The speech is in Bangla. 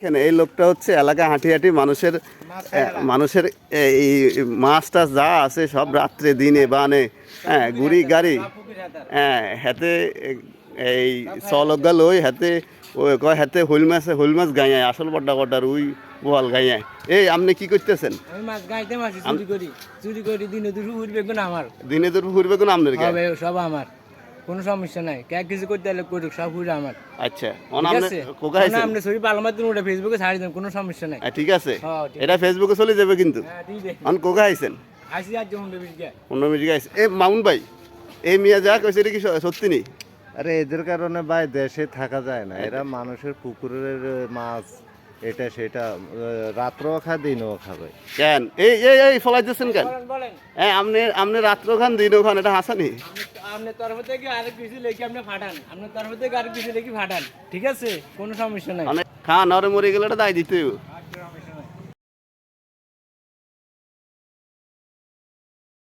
এখানে এই লোকটা হচ্ছে এলাকা হাঁটি হাঁটি মানুষের এই মাছ টাছ যা আছে সব রাত্রে দিনে বানে হ্যাঁ গুড়ি গাড়ি হ্যাঁ হাতে এই চলগা লই হাতে ওই কয় হাতে হুল মাছ গাইয়ায় আসল বড্ডা বড্ডার ওই বোয়াল গাইয়ায় এই আপনি কি করতেছেন? আমি মাছ গাইতে মাছ চুরি করি দিনে দুটো উঠবে কোন আমার দিনে তোর ফুরবে কোন আপনার হবে সব আমার কোনো সমস্যা নাই কে কিছু করতে হলে করুক সব উঠে আমার। আচ্ছা ঠিক আছে কোকা আইছেন আপনি ছবি পালো মাত্র ওটা ফেসবুকে ছাড়ি দেন কোনো সমস্যা নাই। ঠিক আছে হ্যাঁ, ঠিক এটা ফেসবুকে চলে যাবে কিন্তু হ্যাঁ ঠিক আছে অন কোকা আইছেন আসি আজ যেমন বিজয়া 15 মিনিট গাইছে এ মামুন ভাই এই মিয়া যা কইছে এটা কি সত্যি নি? আরে এদের কারণে ভাই দেশে থাকা যায় না। এরা মানুষের পুকুরের মাছ এটা সেটা রাত্রেও খায় দিনও খাবে। কেন এই এই এই ফলাইতেছেন কেন? বলেন বলেন হ্যাঁ আপনি রাত্র খান দিনও খান এটা হাসানি? আপনি তরফ থেকে আরেক কিছু লেখি আপনি ফাটান আপনার তরফ থেকে আরেক কিছু লেখি ফাটান ঠিক আছে কোনো সমস্যা নাই। খান আর মরে গেলে এটা দায় দিতে